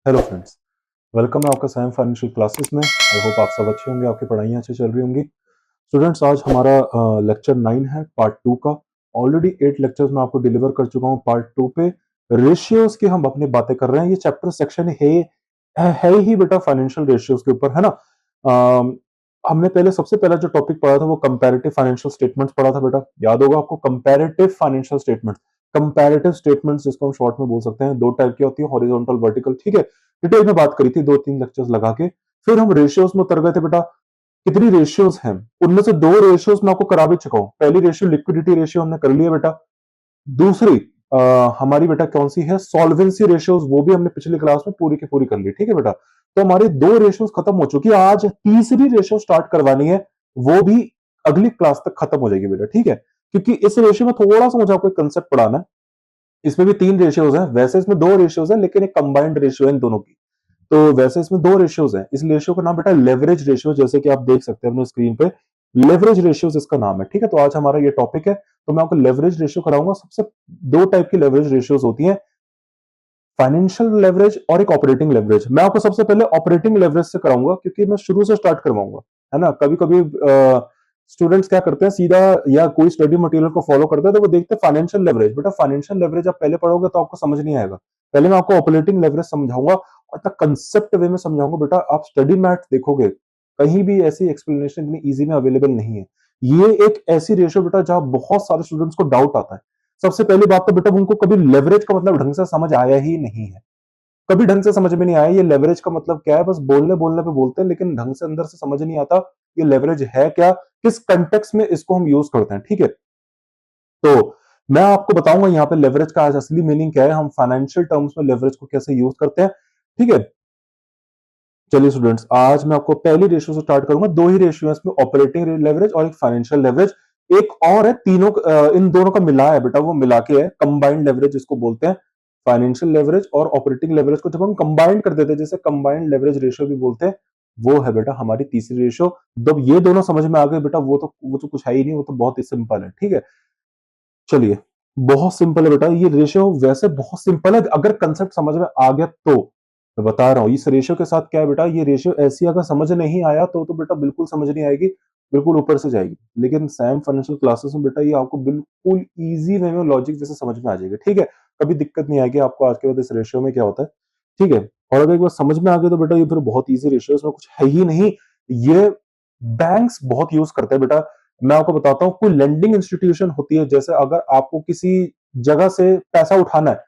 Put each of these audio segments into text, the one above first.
Hello friends, welcome है आपका Saim financial classes में। आई होप आप सब अच्छे होंगे, आपकी पढ़ाइयाँ अच्छी चल रही होंगी। स्टूडेंट्स, आज हमारा लेक्चर 9 है पार्ट 2 का। ऑलरेडी 8 लेक्चर्स मैं आपको डिलीवर कर चुका हूँ पार्ट 2 पे। रेशियोज की हम अपनी बातें कर रहे हैं। ये चैप्टर सेक्शन है ही बेटा फाइनेंशियल रेशियोज के ऊपर, है ना। हमने सबसे पहला जो टॉपिक पढ़ा था वो कंपैरेटिव फाइनेंशियल स्टेटमेंट्स पढ़ा था बेटा, याद होगा आपको। Comparative financial statements, comparative statements जिसको हम शॉर्ट में बोल सकते हैं, दो टाइप की होती है, हॉरिजॉन्टल, वर्टिकल, ठीक है। डिटेल में बात करी थी 2-3 लेक्चर्स लगा के। फिर हम रेशियोज में उतर गए थे बेटा। कितनी रेशियोज हैं, उनमें से दो रेशियोज मैं आपको करा भी चुका हूं। पहली रेशियो लिक्विडिटी रेशियो हमने कर लिया बेटा। दूसरी हमारी बेटा कौन सी है, सॉल्वेंसी रेशियोज, वो भी हमने पिछली क्लास में पूरी की पूरी कर ली, ठीक है बेटा। तो हमारी दो रेशियोज खत्म हो चुकी है। आज तीसरी रेशियो स्टार्ट करवानी है, वो भी अगली क्लास तक खत्म हो जाएगी बेटा, ठीक है। क्योंकि इस रेशियो में थोड़ा सा मुझे आपको कंसेप्ट पढ़ाना है। इसमें भी 3 रेशियोज हैं, वैसे इसमें 2 रेशियोज हैं, लेकिन एक कंबाइंड रेशियो है इन दोनों की। तो वैसे इसमें 2 रेशियोज हैं। इस रेशियो का नाम बेटा लेवरेज रेशियो, जैसे कि आप देख सकते हैं अपने स्क्रीन पे, लेवरेज रेशियोज इसका नाम है, ठीक है। तो आज हमारा ये टॉपिक है, तो मैं आपको लेवरेज रेशियो कराऊंगा। सबसे दो टाइप की लेवरेज रेशियोज होती हैं, फाइनेंशियल लेवरेज और एक ऑपरेटिंग लेवरेज। मैं आपको सबसे पहले ऑपरेटिंग लेवरेज से कराऊंगा, क्योंकि मैं शुरू से स्टार्ट करवाऊंगा, है ना। कभी कभी स्टूडेंट्स क्या करते हैं, सीधा या कोई स्टडी मटेरियल को फॉलो करते हैं तो वो देखते हैं फाइनेंशियल लेवरेज। बेटा फाइनेंशियल लेवरेज आप पहले पढ़ोगे तो आपको समझ नहीं आएगा। पहले मैं आपको ऑपरेटिंग लेवरेज समझाऊंगा और तक कंसेप्ट वे में समझाऊंगा। बेटा आप स्टडी मैथ देखोगे, कहीं भी ऐसी एक्सप्लेनेशन इतनी इजी में अवेलेबल नहीं है। ये एक ऐसी रेशियो बेटा जहां बहुत सारे स्टूडेंट्स को डाउट आता है। सबसे पहली बात तो बेटा उनको कभी लेवरेज का मतलब ढंग से समझ आया ही नहीं है। कभी ढंग से समझ में नहीं आया ये लेवरेज का मतलब क्या है। बस बोलने बोलने पे बोलते हैं, लेकिन ढंग से अंदर से समझ नहीं आता ये लेवरेज है क्या, किस कंटेक्स्ट में इसको हम यूज करते हैं, ठीक है। तो मैं आपको बताऊंगा यहाँ पे लेवरेज का आज असली मीनिंग क्या है, हम फाइनेंशियल टर्म्स में लेवरेज को कैसे यूज करते हैं, ठीक है। चलिए स्टूडेंट्स, आज मैं आपको पहली रेशियो से स्टार्ट करूंगा। दो ही रेशियो है इसमें, ऑपरेटिंग लेवरेज और एक फाइनेंशियल लेवरेज। एक और है, तीनों इन दोनों का मिला है बेटा, वो मिला के है कंबाइंड लेवरेज जिसको बोलते हैं। फाइनेंशियल लेवरेज और ऑपरेटिंग लेवरेज को जब हम कंबाइंड कर देते हैं, जैसे कंबाइंड लेवरेज रेशियो भी बोलते हैं, वो है बेटा हमारी तीसरी रेशियो। जब ये दोनों समझ में आ गए बेटा, वो तो कुछ है ही नहीं, वो तो बहुत ही सिंपल है, ठीक है। चलिए, बहुत सिंपल है बेटा ये रेशियो, वैसे बहुत सिंपल है अगर कंसेप्ट समझ में आ गया तो। मैं बता रहा हूं इस रेशियो के साथ क्या है बेटा, ये रेशियो ऐसी अगर समझ नहीं आया तो बेटा बिल्कुल समझ नहीं आएगी, बिल्कुल ऊपर से जाएगी। लेकिन सैम फाइनेंशियल क्लासेस में बेटा ये आपको बिल्कुल इजी वे में लॉजिक जैसे समझ में आ जाएगा, ठीक है। कभी दिक्कत नहीं आएगी आपको आज के बाद इस रेशियो में क्या होता है, ठीक है। और अगर एक बार समझ में आ गया तो बेटा ये फिर बहुत ईजी रेशियो, इसमें कुछ है ही नहीं। ये बैंक्स बहुत यूज करते हैं बेटा। मैं आपको बताता हूँ, कोई लेंडिंग इंस्टीट्यूशन होती है, जैसे अगर आपको किसी जगह से पैसा उठाना है,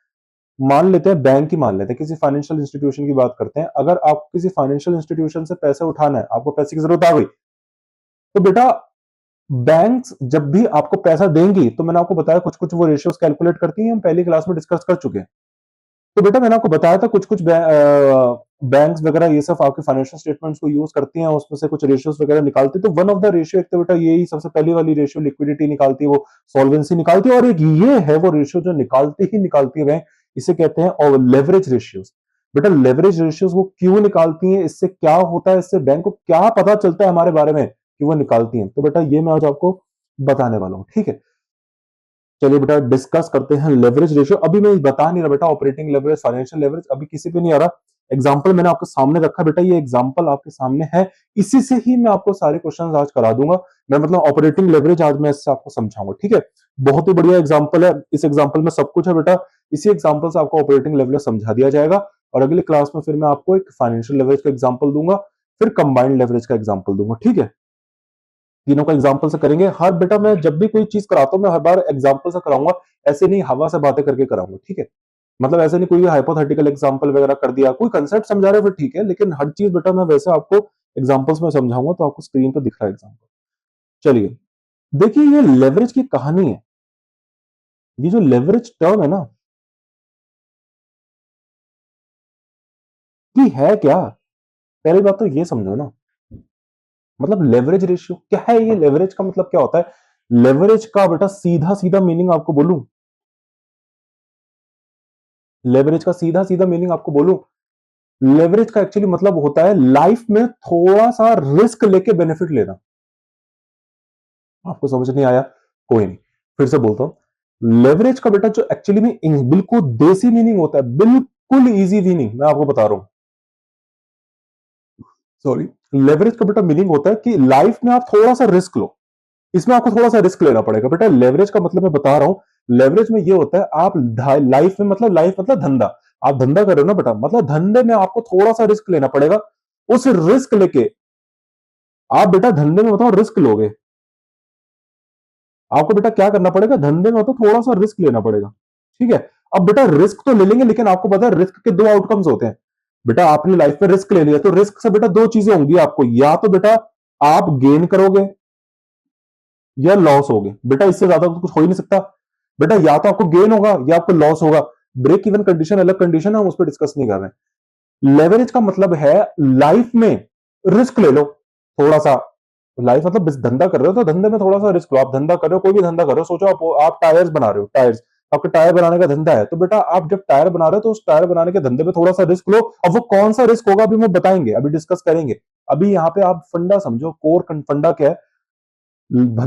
मान लेते हैं बैंक ही मान लेते हैं, किसी फाइनेंशियल इंस्टीट्यूशन की बात करते हैं। अगर आपको किसी फाइनेंशियल इंस्टीट्यूशन से पैसे उठाना है, आपको पैसे की जरूरत आ गई, तो बेटा बैंक्स जब भी आपको पैसा देंगी, तो मैंने आपको बताया कुछ कुछ वो रेशियोज कैलकुलेट करती हैं, हम पहली क्लास में डिस्कस कर चुके हैं। तो बेटा मैंने आपको बताया था कुछ कुछ बैंक्स वगैरह ये सब आपके फाइनेंशियल स्टेटमेंट्स को यूज करती हैं, उसमें से कुछ रेशियोज वगैरह निकालती है। तो वन ऑफ द रेशियो, एक तो बेटा यही सबसे पहली वाली रेशियो लिक्विडिटी निकालती है, वो सॉल्वेंसी निकालती है। और एक ये है वो रेशियो जो निकालती है बैंक, इसे कहते हैं और लेवरेज रेशियोज। बेटा लेवरेज रेशियोज वो क्यों निकालती हैं, इससे क्या होता है, इससे बैंक को क्या पता चलता है हमारे बारे में कि वो निकालती हैं, तो बेटा ये मैं आज आपको बताने वाला हूं, ठीक है। चलिए बेटा डिस्कस करते हैं लेवरेज रेशियो। अभी मैं बता नहीं रहा बेटा ऑपरेटिंग लेवरेज, फाइनेंशियल लेवरेज, अभी किसी पे नहीं आ रहा। एग्जांपल मैंने आपके सामने रखा बेटा, ये एग्जांपल आपके सामने है, इसी से ही मैं आपको सारे क्वेश्चंस आज करा दूंगा। मैं मतलब ऑपरेटिंग लेवरेज आज मैं इससे आपको समझाऊंगा, ठीक है। बहुत ही बढ़िया एग्जांपल है, इस एग्जांपल में सब कुछ है बेटा। इसी एग्जांपल से आपको ऑपरेटिंग लेवरेज समझा दिया जाएगा, और अगली क्लास में फिर मैं आपको एक फाइनेंशियल लेवरेज का एग्जांपल दूंगा, फिर कंबाइंड लेवरेज का एग्जांपल दूंगा, ठीक है। तीनों का एग्जाम्पल से करेंगे। हर बेटा मैं जब भी कोई चीज कराता हूँ, मैं हर बार एग्जाम्पल से कराऊंगा, ऐसे नहीं हवा से बातें करके कराऊंगा, ठीक है। मतलब ऐसे नहीं कोई हाइपोथेटिकल एग्जाम्पल वगैरह कर दिया, कोई कंसेप्ट समझा रहे हो फिर ठीक है, लेकिन हर चीज बेटा मैं वैसे आपको एग्जाम्पल्स में समझाऊंगा, तो आपको स्क्रीन पर दिख रहा है एग्जाम्पल। चलिए देखिए, ये लेवरेज की कहानी है। ये जो लेवरेज टर्म है ना, कि है क्या, पहली बात तो ये समझो ना। मतलब लेवरेज रेशियो क्या है, ये लेवरेज का मतलब क्या होता है। लेवरेज का बेटा सीधा सीधा मीनिंग आपको बोलूं, लेवरेज का सीधा सीधा मीनिंग आपको बोलूं, लेवरेज का एक्चुअली मतलब होता है लाइफ में थोड़ा सा रिस्क लेके बेनिफिट लेना। आपको समझ नहीं आया, कोई नहीं, फिर से बोलता हूं। लेवरेज का बेटा जो एक्चुअली में बिल्कुल देसी मीनिंग होता है, बिल्कुल बिल्कुल इजी भी नहीं, मैं आपको बता रहा हूं। सॉरी। लेवरेज का बेटा मीनिंग होता है कि लाइफ में आप थोड़ा सा रिस्क लो, इसमें आपको थोड़ा सा रिस्क लेना पड़ेगा बेटा। लेवरेज का मतलब मैं बता रहा हूं, लेवरेज में ये होता है आप लाइफ मतलब धंधा, आप धंधा कर रहे हो ना बेटा, मतलब धंधे में आपको थोड़ा सा रिस्क लेना पड़ेगा। उस रिस्क लेके आप बेटा धंधे में बताओ रिस्क लोगे, आपको बेटा क्या करना पड़ेगा, धंधे में तो थोड़ा सा रिस्क लेना पड़ेगा। ठीक है। अब बेटा रिस्क तो ले लेंगे, लेकिन आपको पता है रिस्क के दो आउटकम्स होते हैं। बेटा आपने लाइफ में रिस्क ले लिया तो रिस्क से बेटा दो चीजें होंगी आपको, या तो बेटा आप गेन करोगे या लॉस होगे, बेटा इससे ज्यादा तो कुछ हो ही नहीं सकता। बेटा या तो आपको गेन होगा या आपको लॉस होगा। ब्रेक इवन कंडीशन अलग कंडीशन है, हम उस पर डिस्कस नहीं कर रहे हैं। लेवरेज का मतलब है लाइफ में रिस्क ले लो थोड़ा सा। लाइफ मतलब धंधा कर रहे हो तो धंधे में थोड़ा सा रिस्क लो। आप धंधा कर रहे हो, कोई भी धंधा कर रहे हो, सोचो आप टायर्स बना रहे हो, टायर्स, आपका टायर बनाने का धंधा है, तो बेटा आप जब टायर बना रहे हो तो उस टायर बनाने के धंधे में थोड़ा सा रिस्क लो। अब वो कौन सा रिस्क होगा अभी हम बताएंगे, अभी डिस्कस करेंगे। अभी यहाँ पे आप फंडा समझो, कोर फंडा क्या है।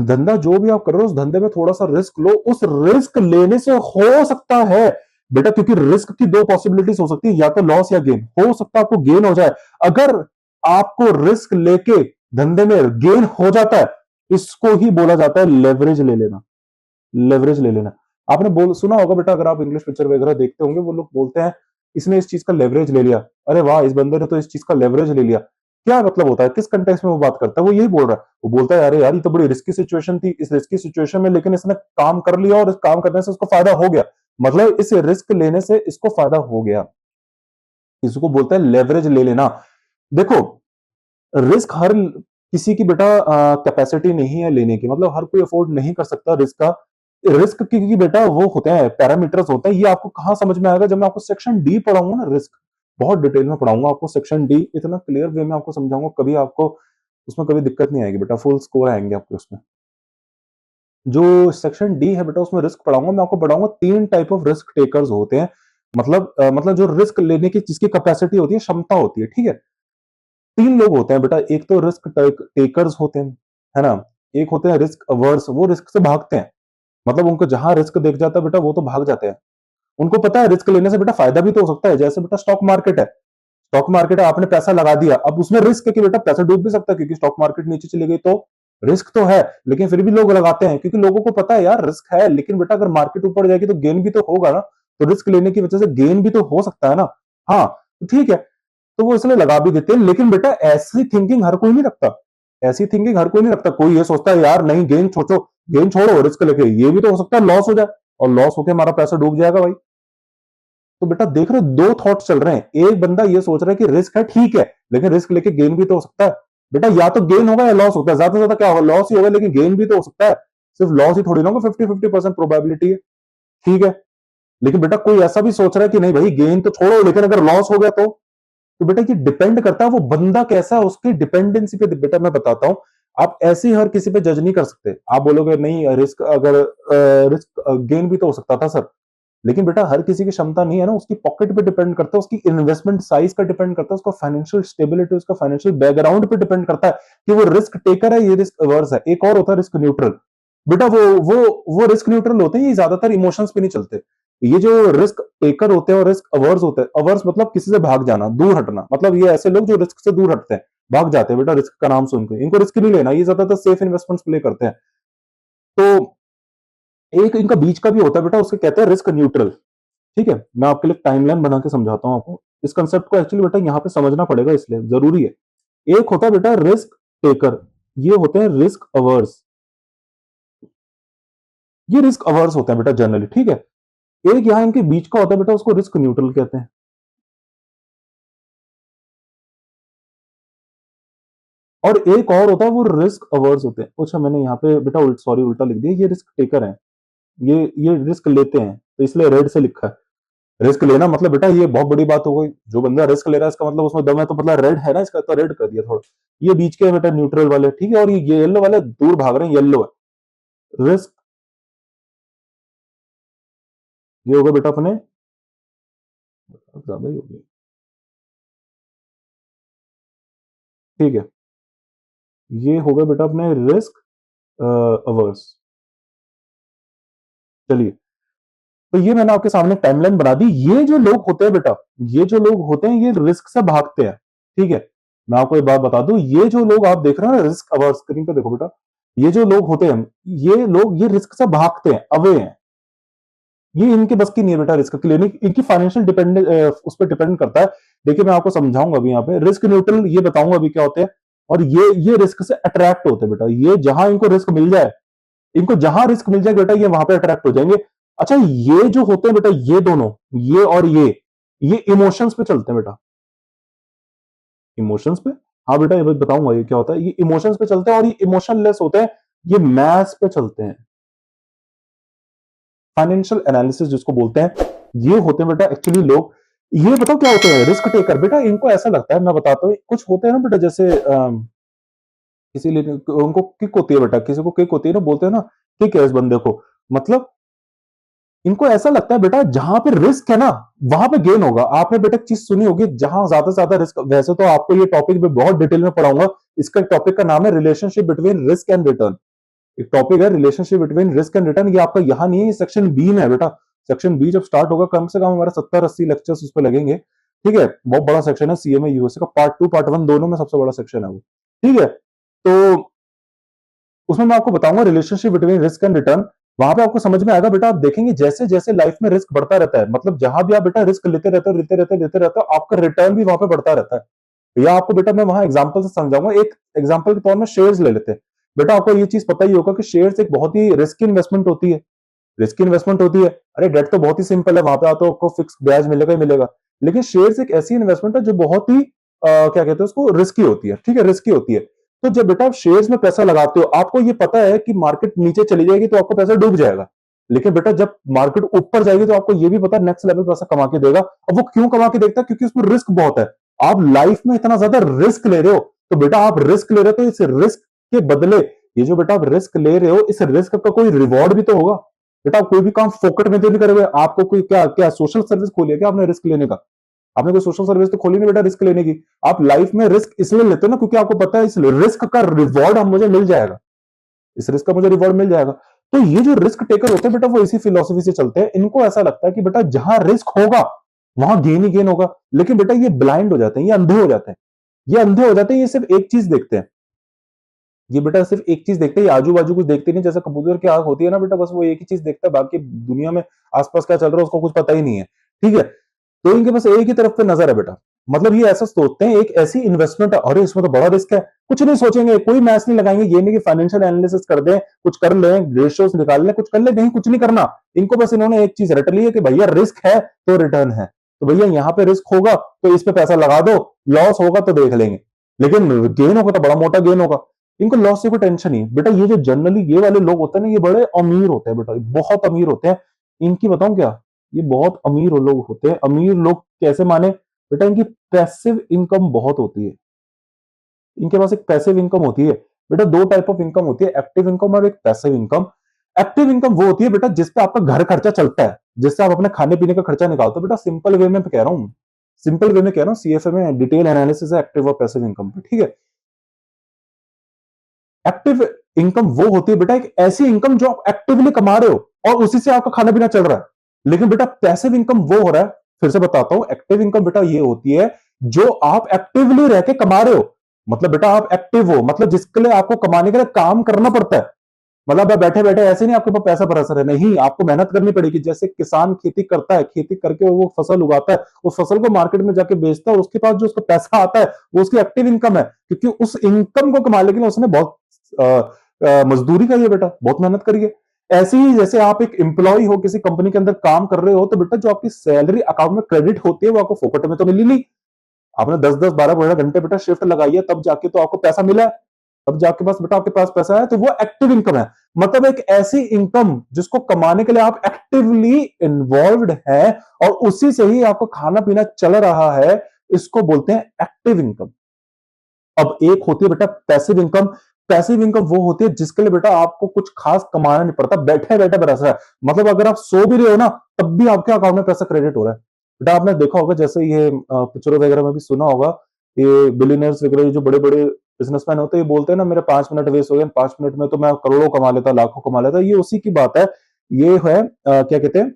धंधा जो भी आप कर रहे हो उस धंधे में थोड़ा सा रिस्क लो, उस रिस्क लेने से हो सकता है बेटा, क्योंकि रिस्क की दो पॉसिबिलिटीज हो सकती है, या तो लॉस या गेन। हो सकता है आपको गेन हो जाए। अगर आपको रिस्क लेके धंधे में गेन हो जाता है, इसको ही बोला जाता है लेवरेज ले लेना। लेवरेज ले लेना। आपने बोल सुना होगा बेटा, अगर आप इंग्लिश पिक्चर वगैरह देखते होंगे, वो लोग बोलते हैं इसने इस चीज का लेवरेज ले लिया, अरे वाह इस बंदे ने तो इस चीज का लेवरेज ले लिया। क्या मतलब होता है, किस कंटेक्स्ट में वो बात करता है, वो यही बोल रहा है। वो बोलता है अरे यार ये तो बड़ी रिस्की सिचुएशन थी, इस रिस्की सिचुएशन में लेकिन इसने काम कर लिया और इस काम करने से इसको फायदा हो गया, मतलब इस रिस्क लेने से इसको फायदा हो गया। इसको बोलते हैं लेवरेज ले लेना। देखो रिस्क हर किसी की बेटा कैपेसिटी नहीं है लेने की, मतलब हर कोई अफोर्ड नहीं कर सकता रिस्क का। रिस्क की बेटा वो होते हैं पैरामीटर्स होते हैं, ये आपको कहां समझ में आएगा, जब मैं आपको सेक्शन डी पढ़ाऊंगा ना, रिस्क बहुत डिटेल में पढ़ाऊंगा आपको, सेक्शन डी इतना क्लियर वे में आपको समझाऊंगा, कभी आपको उसमें कभी दिक्कत नहीं आएगी बेटा, फुल स्कोर आएंगे आपके उसमें। जो सेक्शन डी है बेटा उसमें रिस्क पढ़ाऊंगा मैं आपको, पढ़ाऊंगा तीन टाइप ऑफ रिस्क टेकर्स होते हैं। मतलब जो रिस्क लेने की जिसकी कैपेसिटी होती है, क्षमता होती है, ठीक है। तीन लोग होते हैं बेटा, एक तो रिस्क टेकर्स होते हैं, है ना। एक होते हैं रिस्क अवर्स, वो रिस्क से भागते हैं, मतलब उनको जहां रिस्क दिख जाता है बेटा वो तो भाग जाते हैं। उनको पता है रिस्क लेने से बेटा फायदा भी तो हो सकता है, जैसे बेटा स्टॉक मार्केट है। स्टॉक मार्केट है, आपने पैसा लगा दिया, अब उसमें रिस्क है कि बेटा पैसा डूब भी सकता है, क्योंकि स्टॉक मार्केट नीचे चली गई तो रिस्क तो है, लेकिन फिर भी लोग लगाते हैं क्योंकि लोगों को पता है यार रिस्क है, लेकिन बेटा अगर मार्केट ऊपर जाएगी तो गेन भी तो होगा ना, तो रिस्क लेने की वजह से गेन भी तो हो सकता है ना। हाँ तो ठीक है, तो वो इसलिए लगा भी देते हैं, लेकिन बेटा ऐसी थिंकिंग हर कोई नहीं रखता। ऐसी थिंकिंग हर कोई नहीं रखता, कोई ये सोचता है यार नहीं गेन छोड़ो, गेन छोड़ो रिस्क लेके, ये भी तो हो सकता है लॉस हो जाए, और लॉस होके हमारा पैसा डूब जाएगा भाई। तो बेटा देख रहे हो दो थॉट चल रहे हैं, एक बंदा ये सोच रहा है कि रिस्क है ठीक है, लेकिन रिस्क लेके गेन भी तो हो सकता है। बेटा या तो गेन होगा या लॉस होता है, ज्यादा से ज्यादा क्या होगा, लॉस ही होगा, लेकिन गेन भी तो हो सकता है। सिर्फ लॉस ही थोड़ी ना होगा, 50-50% प्रोबेबिलिटी है, ठीक है। लेकिन बेटा कोई ऐसा भी सोच रहा है कि नहीं भाई गेन तो छोड़ो, लेकिन अगर लॉस हो गया तो बेटा ये डिपेंड करता है वो बंदा कैसा है, उसकी डिपेंडेंसी पे बेटा मैं बताता हूं। आप ऐसे ही हर किसी पे जज नहीं कर सकते, आप बोलोगे नहीं रिस्क अगर रिस्क गेन भी तो हो सकता था सर, लेकिन बेटा हर किसी की क्षमता नहीं है ना, उसकी पॉकेट पे डिपेंड करता है, उसकी इन्वेस्टमेंट साइज का डिपेंड करता है, उसका फाइनेंशियल स्टेबिलिटी, उसका फाइनेंशियल बैकग्राउंड पे डिपेंड करता है कि वो रिस्क टेकर है, ये रिस्क अवर्स है। एक और होता है रिस्क न्यूट्रल। बेटा वो रिस्क न्यूट्रल होते हैं, ये ज्यादातर इमोशंस पे नहीं चलते। ये जो रिस्क टेकर होते हैं और रिस्क अवर्स होते हैं, अवर्स मतलब किसी से भाग जाना, दूर हटना, मतलब ये ऐसे लोग जो रिस्क से दूर हटते हैं, भाग जाते हैं बेटा रिस्क का नाम सुनकर, इनको रिस्क नहीं लेना, ये ज्यादातर सेफ इन्वेस्टमेंट्स प्ले करते हैं। तो एक इनका बीच का भी होता है बेटा, उसके कहते हैं रिस्क न्यूट्रल। ठीक है, मैं आपके लिए टाइमलाइन बना के समझाता हूं आपको, इस कंसेप्ट को एक्चुअली बेटा यहाँ पे समझना पड़ेगा, इसलिए जरूरी है। एक होता है बेटा रिस्क टेकर, ये होते हैं रिस्क अवर्स, ये रिस्क अवर्स होते हैं बेटा जनरली, ठीक है। एक यहाँ इनके बीच का होता है बेटा, उसको रिस्क न्यूट्रल कहते हैं। और एक और होता है वो रिस्क अवर्स होते हैं। अच्छा मैंने यहाँ पे बेटा सॉरी उल्टा लिख दिया, ये रिस्क टेकर है, ये रिस्क लेते हैं, तो इसलिए रेड से लिखा है। रिस्क लेना मतलब बेटा ये बहुत बड़ी बात हो गई, जो बंदा रिस्क ले रहा है इसका मतलब उसमें दम है, तो मतलब रेड है ना इसका, तो रेड कर दिया थोड़ा। ये बीच के बेटा न्यूट्रल वाले, ठीक है, और ये येलो वाले दूर भाग रहे हैं, येलो है रिस्क। ये होगा बेटा अपने, ज्यादा ही हो गया, ठीक है। ये होगा बेटा अपने रिस्क अवर्स। चलिए तो ये मैंने आपके सामने टाइमलाइन बना दी। ये जो लोग होते हैं बेटा, ये जो लोग होते हैं ये रिस्क से भागते हैं, ठीक है। मैं आपको एक बात बता दूं, ये जो लोग आप देख रहे हो ना रिस्क, अब स्क्रीन पे देखो बेटा, ये जो लोग होते हैं, ये लोग ये रिस्क से भागते हैं, अवे हैं। ये इनके बस की नहीं है बेटा रिस्क क्लिनिक, इनकी फाइनेंशियल डिपेंडेंट उस पर डिपेंड करता है। देखिए मैं आपको समझाऊंगा अभी यहाँ पे रिस्क न्यूट्रल ये बताऊंगा अभी क्या होते हैं। और ये रिस्क से अट्रैक्ट होते हैं बेटा, ये जहां इनको रिस्क मिल जाए, इनको जहां रिस्क मिल जाए बेटा ये वहां पे अट्रैक्ट हो जाएंगे। अच्छा ये जो होते हैं बेटा, ये दोनों, ये और ये इमोशंस पे चलते हैं बेटा, इमोशंस पे। हाँ बेटा ये बताऊंगा ये क्या होता है, ये इमोशंस पे चलते हैं और ये इमोशनलेस होते हैं, ये मैथ्स पे चलते हैं। फाइनेंशियल एनालिसिस जिसको बोलते हैं, ये होते हैं बेटा एक्चुअली लोग। ये बताओ क्या होते हैं रिस्क टेकर बेटा, इनको ऐसा लगता है, मैं बताता हूँ, कुछ होते हैं ना बेटा जैसे किसी लिए उनको किक होती है बेटा, किसी को किक होती है ना, बोलते हैं ना किक है इस बंदे को, मतलब इनको ऐसा लगता है बेटा जहां पे रिस्क है ना वहां पे गेन होगा। आपने बेटा चीज सुनी होगी जहां ज्यादा से ज्यादा रिस्क, वैसे तो आपको ये टॉपिक में बहुत डिटेल में पढ़ाऊंगा, इसका टॉपिक का नाम है relationship between risk and return. एक टॉपिक है relationship between risk and return, ये आपका यहाँ नहीं है, ये सेक्शन बी में है बेटा। सेक्शन बी जब स्टार्ट होगा कम से कम हमारा 70-80 लेक्चर्स उस पर लगेंगे, ठीक है। बहुत बड़ा सेक्शन है, सीएमए यूएसए का पार्ट 2 पार्ट 1 दोनों में सबसे बड़ा सेक्शन है वो, ठीक है। तो उसमें मैं आपको बताऊंगा relationship between risk and return, वहां पे आपको समझ में आएगा बेटा। आप देखेंगे जैसे जैसे लाइफ में रिस्क बढ़ता रहता है, मतलब जहां भी आप बेटा रिस्क लेते रहते हो, लेते रहते हो, आपका रिटर्न भी वहां पे बढ़ता रहता है। या आपको बेटा मैं वहां एग्जांपल से समझाऊंगा, एक एग्जांपल के तौर में शेयर्स ले लेते हैं। बेटा आपको ये चीज पता ही होगा कि शेयर्स एक बहुत ही रिस्की इन्वेस्टमेंट होती है, रिस्की इन्वेस्टमेंट होती है। अरे डेट तो बहुत ही सिंपल है, वहां पे तो आपको फिक्स ब्याज मिलेगा ही मिलेगा। लेकिन शेयर्स एक ऐसी इन्वेस्टमेंट है जो बहुत ही क्या कहते हैं उसको, रिस्की होती है, ठीक है, रिस्की होती है। तो जब बेटा आप शेयर्स में पैसा लगाते हो, आपको ये पता है कि मार्केट नीचे चली जाएगी तो आपको पैसा डूब जाएगा। लेकिन बेटा जब मार्केट ऊपर जाएगी तो आपको ये भी पता नेक्स्ट लेवल पैसा कमा के देगा। अब वो क्यों कमा के देता है? क्योंकि उसमें रिस्क बहुत है। आप लाइफ में इतना ज्यादा रिस्क ले रहे हो, तो बेटा आप रिस्क ले रहे हो तो इस रिस्क के बदले, ये जो बेटा आप रिस्क ले रहे हो, इस रिस्क का कोई रिवॉर्ड भी तो होगा। बेटा आप कोई भी काम फोकट में तो नहीं करोगे, आपको कोई क्या क्या सोशल सर्विस खोली है क्या आपने रिस्क लेने का? आपने कोई सोशल सर्विस तो खोली नहीं बेटा रिस्क लेने की। आप लाइफ में रिस्क इसलिए लेते हो ना क्योंकि आपको पता है इस रिस्क का रिवॉर्ड हम मुझे मिल जाएगा, इस रिस्क का मुझे रिवॉर्ड मिल जाएगा। तो ये जो रिस्क टेकर होते हैं बेटा वो इसी फिलोसफी से चलते हैं। इनको ऐसा लगता है कि बेटा जहां रिस्क होगा वहां गेन ही गेन होगा। लेकिन बेटा ये ब्लाइंड हो जाते हैं, ये अंधे हो जाते हैं, ये अंधे हो जाते हैं। ये सिर्फ एक चीज देखते हैं, ये बेटा सिर्फ एक चीज देखते हैं, आजू बाजू कुछ देखते नहीं। जैसे कबूतर की आंख होती है ना बेटा, बस वो एक ही चीज देखता है, बाकी दुनिया में आसपास क्या चल रहा है उसको कुछ पता ही नहीं है, ठीक है। तो इनके पास एक ही तरफ पे नजर है बेटा, मतलब ये ऐसा सोचते हैं एक ऐसी इन्वेस्टमेंट है, अरे इसमें तो बड़ा रिस्क है, कुछ नहीं सोचेंगे, कोई मैथ्स नहीं लगाएंगे। ये नहीं कि फाइनेंशियल एनालिसिस कर दें, कुछ कर लें, रेशियोस निकाल लें, कुछ कर लें, नहीं कुछ नहीं करना। इनको बस इन्होंने एक चीज रट ली है कि भैया रिस्क है तो रिटर्न है, तो भैया यहाँ पे रिस्क होगा तो इस पे पैसा लगा दो, लॉस होगा तो देख लेंगे, लेकिन गेन होगा तो बड़ा मोटा गेन होगा। इनको लॉस से कोई टेंशन नहीं बेटा। ये जो जनरली ये वाले लोग होते हैं ना, ये बड़े अमीर होते हैं बेटा, बहुत अमीर होते हैं। इनकी बताऊं क्या, ये बहुत अमीर लोग होते हैं। अमीर लोग कैसे माने बेटा, इनकी पैसिव इनकम बहुत होती है। इनके पास एक पैसिव इनकम होती है बेटा, दो टाइप ऑफ इनकम होती है, एक्टिव इनकम और एक पैसिव इनकम। एक्टिव इनकम वो होती है बेटा जिसपे आपका घर खर्चा चलता है, जिससे आप अपने खाने पीने का खर्चा निकालते हो। बेटा सिंपल वे में कह रहा हूं, सिंपल वे में कह रहा हूं, सीएफए में डिटेल एनालिसिस है एक्टिव और पैसिव इनकम पे, ठीक है। एक्टिव इनकम वो होती है बेटा एक ऐसी इनकम जो आप एक्टिवली कमा रहे हो और उसी से आपका खाना पीना चल रहा है। लेकिन बेटा पैसिव इनकम वो हो रहा है, फिर से बताता हूं, एक्टिव इनकम बेटा ये होती है जो आप एक्टिवली रह के कमा रहे हो। मतलब बेटा आप एक्टिव हो, मतलब जिसके लिए आपको कमाने के लिए काम करना पड़ता है। मतलब आप बैठे बैठे ऐसे नहीं आपके पास पैसा बरस रहा है, नहीं, आपको मेहनत करनी पड़ेगी। जैसे किसान खेती करता है, खेती करके वो फसल उगाता है, उस फसल को मार्केट में जाके बेचता है, और उसके पास जो उसका पैसा आता है वो उसकी एक्टिव इनकम है। क्योंकि उस इनकम को कमाने के लिए उसने बहुत मजदूरी करी है बेटा, बहुत मेहनत करी है। ऐसे ही जैसे आप एक एम्प्लॉय हो, किसी कंपनी के अंदर काम कर रहे हो, तो बेटा जो आपकी सैलरी अकाउंट में क्रेडिट होती है वो आपको फोकट में तो मिली नहीं। आपने 10-10 12-12 घंटे बेटा शिफ्ट लगाई है, तब जाके तो आपको पैसा मिला है, तब जाके पास बेटा आपके पास पैसा है, तो वो एक्टिव इनकम है। मतलब एक ऐसी इनकम जिसको कमाने के लिए आप एक्टिवली इन्वॉल्व्ड है और उसी से ही आपको खाना पीना चल रहा है, इसको बोलते हैं एक्टिव इनकम। अब एक होती है बेटा पैसिव इनकम। पैसिव इनकम वो होती है जिसके लिए बेटा आपको कुछ खास कमाना नहीं पड़ता, बैठे बैठे बरस रहा है। मतलब अगर आप सो भी रहे हो ना तब भी आपके अकाउंट में पैसा क्रेडिट हो रहा है। बेटा आपने देखा होगा, जैसे ये पिक्चरों वगैरह में भी सुना होगा, ये बिलियनर्स वगैरह जो बड़े बड़े बिजनेसमैन होते हैं, ये बोलते हैं ना मेरे 5 मिनट वेस्ट हो गए, 5 मिनट में तो मैं करोड़ों कमा लेता, लाखों कमा लेता। ये उसी की बात है। ये है क्या कहते हैं,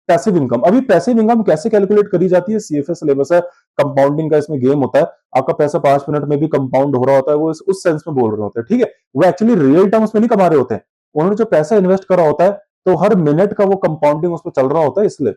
पैसिव इनकम। अभी पैसिव इनकम कैसे कैलकुलेट करी जाती है, सीएफए सिलेबस है, कंपाउंडिंग का इसमें गेम होता है, आपका पैसा 5 मिनट में भी कंपाउंड हो रहा होता है, वो उस सेंस में बोल रहे होते हैं, ठीक है। वो एक्चुअली रियल टर्म्स में नहीं कमा रहे होते हैं, उन्होंने जो पैसा इन्वेस्ट करा होता है, तो हर मिनट का वो कंपाउंडिंग उस पर चल रहा होता है, इसलिए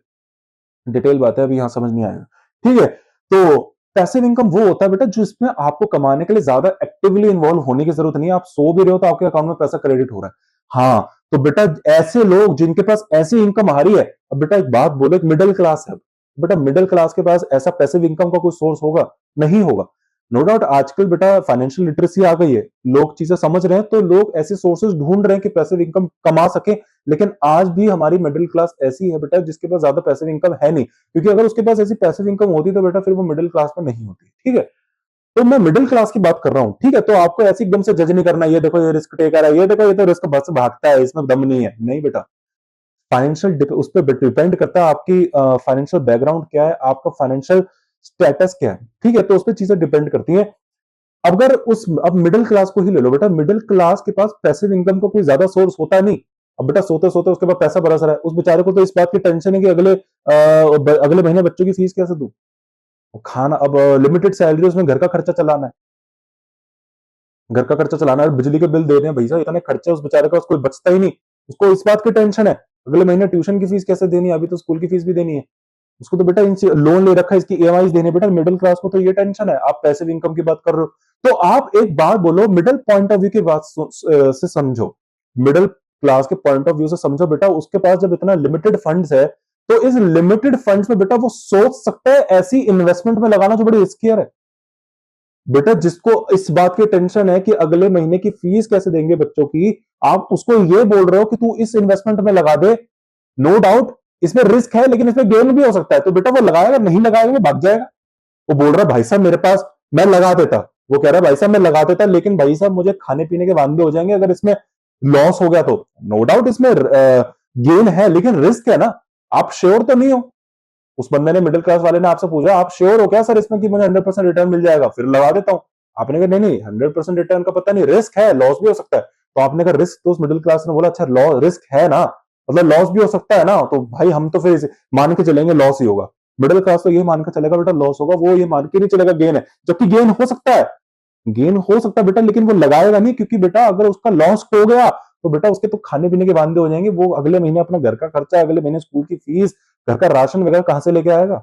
डिटेल बात है, अभी यहां समझ नहीं आएगा, ठीक है। तो पैसिव इनकम वो होता है बेटा जिसमें आपको कमाने के लिए ज्यादा एक्टिवली इन्वॉल्व होने की जरूरत नहीं है, आप सो भी रहे हो तो आपके अकाउंट में पैसा क्रेडिट हो रहा है। हाँ, तो बेटा ऐसे लोग जिनके पास ऐसी इनकम आ रही है, अब बेटा एक बात बोलो, एक मिडिल क्लास है, बेटा मिडिल क्लास के पास ऐसा पैसिव इनकम का कोई सोर्स होगा? नहीं होगा। नो डाउट आजकल बेटा फाइनेंशियल लिटरेसी आ गई है, लोग चीजें समझ रहे हैं, तो लोग ऐसे सोर्सेज ढूंढ रहे हैं कि पैसिव इनकम कमा सके, लेकिन आज भी हमारी मिडिल क्लास ऐसी है बेटा जिसके पास ज्यादा पैसिव इनकम है नहीं, क्योंकि अगर उसके पास ऐसी पैसिव इनकम होती तो बेटा फिर वो मिडिल क्लास में नहीं होती, ठीक है। तो मैं मिडिल क्लास की बात कर रहा हूं, ठीक है। तो आपको ऐसे एकदम से जज नहीं करना, ये देखो ये रिस्क टेकर है, ये देखो ये तो रिस्क बस भागता है, इसमें दम नहीं है, नहीं बेटा। फाइनेंशियल उस पर डिपेंड करता है आपकी फाइनेंशियल बैकग्राउंड क्या है, आपका फाइनेंशियल स्टेटस क्या है, ठीक है। तो उस पर चीजें डिपेंड करती हैं। अगर अब मिडिल क्लास को ही ले लो बेटा, मिडिल क्लास के पास पैसिव इनकम का कोई ज्यादा सोर्स होता नहीं। अब बेटा सोते सोते उसके पास पैसा बरस रहा है, उस बेचारे को तो इस बात की टेंशन है कि अगले महीने बच्चों की फीस कैसे दूं, खाना, अब लिमिटेड सैलरी, उसमें घर का खर्चा चलाना है, घर का खर्चा चलाना है, बिजली के बिल दे रहे हैं, भैया इतने खर्चे उस बेचारे का कोई बचता ही नहीं। उसको इस बात की टेंशन है अगले महीने ट्यूशन की फीस कैसे देनी है, अभी तो स्कूल की फीस भी देनी है उसको, तो बेटा लोन ले रखा है, इसकी ईएमआई देने, बेटा मिडिल क्लास को तो ये टेंशन है। आप पैसिव इनकम की बात कर रहे हो, तो आप एक बात बोलो, मिडिल पॉइंट ऑफ व्यू की बात से समझो, मिडिल क्लास के पॉइंट ऑफ व्यू से समझो बेटा, उसके पास जब इतना लिमिटेड फंड्स है, तो इस लिमिटेड फंड्स में बेटा वो सोच सकता है ऐसी इन्वेस्टमेंट में लगाना जो बड़ी रिस्कियर है। बेटा जिसको इस बात की टेंशन है कि अगले महीने की फीस कैसे देंगे बच्चों की, आप उसको ये बोल रहे हो कि तू इस इन्वेस्टमेंट में लगा दे, नो डाउट इसमें रिस्क है लेकिन इसमें गेन भी हो सकता है, तो बेटा वो लगाएगा, नहीं लगाएगा वो भाग जाएगा। वो बोल रहा है भाई साहब मेरे पास, मैं लगा देता, वो कह रहा है भाई साहब मैं लगा देता, लेकिन भाई साहब मुझे खाने पीने के वांदे हो जाएंगे अगर इसमें लॉस हो गया तो। नो डाउट इसमें गेन है लेकिन रिस्क है ना, आप श्योर तो नहीं हो। उस बंदे ने, मिडिल क्लास वाले ने आपसे पूछा आप श्योर हो क्या सर इसमें कि मुझे 100% रिटर्न मिल जाएगा, फिर लगा देता हूं। आपने कहा नहीं नहीं 100% रिटर्न का पता नहीं, रिस्क है, लॉस भी हो सकता है। तो आपने कहा रिस्क, तो उस मिडिल क्लास ने बोला अच्छा लॉस रिस्क है ना, मतलब लॉस भी हो सकता है ना, तो भाई हम तो फिर मान के चलेंगे लॉस ही होगा। मिडिल क्लास तो ये मान के चलेगा बेटा लॉस होगा, वो ये मान के नहीं चलेगा गेन है, जबकि गेन हो सकता है, गेन हो सकता है बेटा, लेकिन वो लगाएगा नहीं, क्योंकि बेटा अगर उसका लॉस हो गया तो बेटा उसके तो खाने पीने के वांदे हो जाएंगे, वो अगले महीने अपना घर का खर्चा, अगले महीने स्कूल की फीस, घर का राशन वगैरह कहां से लेके आएगा।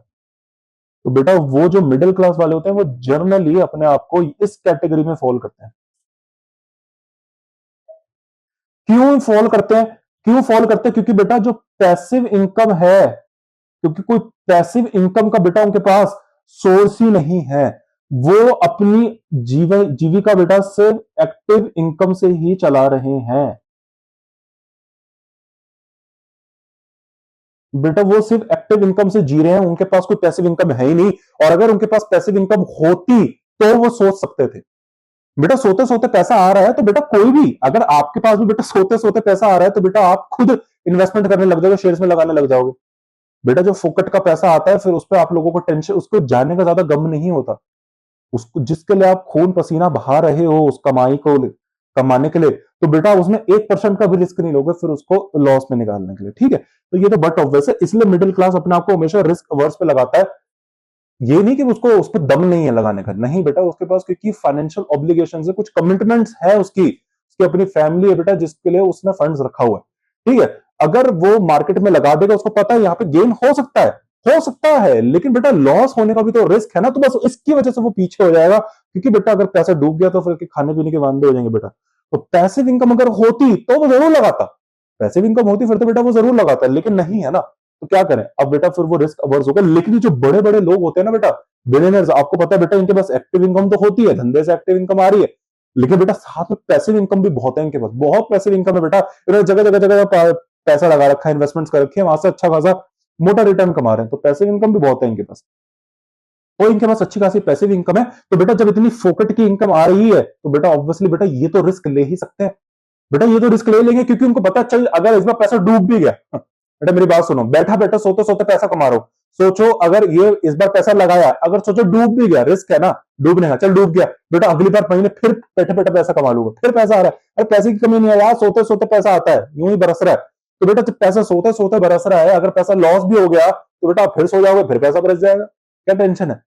तो बेटा वो जो मिडिल क्लास वाले होते हैं वो जर्नली अपने आप को इस कैटेगरी में फॉल करते हैं। क्यों फॉल करते हैं, क्यों फॉल करते हैं, क्योंकि बेटा जो पैसिव इनकम है, क्योंकि कोई पैसिव इनकम का बेटा उनके पास सोर्स ही नहीं है, वो अपनी जीविका बेटा सिर्फ एक्टिव इनकम से ही चला रहे हैं। बेटा वो सिर्फ एक्टिव इनकम से जी रहे हैं, उनके पास कोई पैसिव इनकम है ही नहीं, और अगर उनके पास पैसिव इनकम होती तो वो सोच सकते थे। बेटा सोते सोते पैसा आ रहा है तो बेटा कोई भी, अगर आपके पास भी बेटा सोते सोते पैसा आ रहा है तो बेटा आप खुद इन्वेस्टमेंट करने लग जाओगे, शेयर्स में लगाने लग जाओगे। बेटा जो फोकट का पैसा आता है फिर उस पर आप लोगों को टेंशन, उसको जाने का ज्यादा गम नहीं होता, उसको जिसके लिए आप खून पसीना बहा रहे हो उस कमाई को कमाने के लिए, तो बेटा उसमें 1% का भी रिस्क नहीं लोगे फिर उसको लॉस में निकालने के लिए, ठीक है। तो ये तो बट ऑब्वियस है, इसलिए मिडिल क्लास अपने आप को हमेशा रिस्क अवर्स पे लगाता है। ये नहीं कि उसको उस पर दम नहीं है लगाने का, नहीं बेटा उसके पास क्योंकि फाइनेंशियल ऑब्लिगेशन है, कुछ कमिटमेंट्स है उसकी अपनी फैमिली है बेटा जिसके लिए उसने फंड्स रखा हुआ है, ठीक है। अगर वो मार्केट में लगा देगा, उसको पता है यहाँ पे गेन हो सकता है, लेकिन बेटा लॉस होने का भी तो रिस्क है ना, तो बस इसकी वजह से वो पीछे हो जाएगा, क्योंकि बेटा अगर पैसा डूब गया तो फिर खाने पीने के वांदे हो जाएंगे बेटा। तो पैसिव इनकम अगर होती तो वो जरूर लगाता, पैसिव इनकम होती फिर तो बेटा वो जरूर लगाता, लेकिन नहीं है ना, तो क्या करें अब बेटा, फिर वो रिस्क अवर्स होगा। लेकिन जो बड़े बड़े लोग होते हैं ना बेटा, बिलियनर्स, आपको पता है बेटा इनके पास एक्टिव इनकम तो होती है, धंधे से एक्टिव इनकम आ रही है, लेकिन बेटा साथ में पैसिव इनकम भी बहुत है इनके पास, बहुत पैसिव इनकम है बेटा। इन्होंने जगह जगह जगह पैसा लगा रखा है, इन्वेस्टमेंट्स कर रखी है, वहां से अच्छा खासा मोटा रिटर्न कमा रहे हैं, तो पैसिव इनकम भी बहुत है इनके पास, और इनके पास अच्छी खासी पैसिव इनकम है। तो बेटा जब इतनी फोकट की इनकम आ रही है तो बेटा ऑब्वियसली बेटा ये तो रिस्क ले ही सकते हैं, बेटा ये तो रिस्क ले लेंगे, क्योंकि उनको पता चल अगर इस बार पैसा डूब भी गया, बेटा मेरी बात सुनो, बैठा बैठा सोते सोते पैसा कमा रहा हो, सोचो अगर ये इस बार पैसा लगाया, अगर सोचो डूब भी गया, रिस्क है ना डूबने का, चल डूब गया बेटा, अगली बार महीने फिर बैठे बैठे पैसा कमा लूंगा, फिर पैसा आ रहा है, अरे पैसे की कमी नहीं है यार, सोते सोते पैसा आता है, यूं ही बरस रहा है। तो बेटा जब पैसा सोते सोते बरस रहा है, अगर पैसा लॉस भी हो गया तो बेटा आप फिर सो जाओगे, फिर पैसा बरस जाएगा। क्या टेंशन है?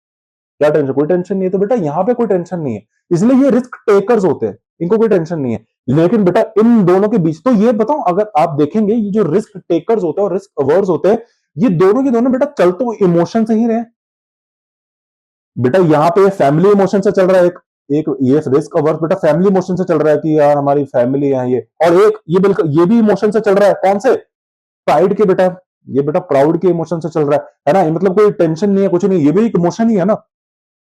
क्या टेंशन? कोई टेंशन नहीं है। तो बेटा यहाँ पे कोई टेंशन नहीं है, इसलिए ये रिस्क टेकर्स होते हैं, इनको कोई टेंशन नहीं है। लेकिन बेटा इन दोनों के बीच, तो ये बताओ, अगर आप देखेंगे ये जो रिस्क टेकर्स होते हैं और रिस्क अवर्स होते हैं, ये दोनों के दोनों बेटा चल तो इमोशन से ही रहे। बेटा यहाँ पे फैमिली इमोशन से चल रहा है, एक एक ये रिस्क अवर्स बेटा फैमिली इमोशन से चल रहा है कि यार हमारी फैमिली है ये, और एक ये बिल्कुल ये भी इमोशन से चल रहा है, कौन से? प्राइड के बेटा, ये बेटा प्राउड के इमोशन से चल रहा है ना, ये मतलब कोई टेंशन नहीं है, कुछ नहीं, ये भी एक इमोशन ही है ना।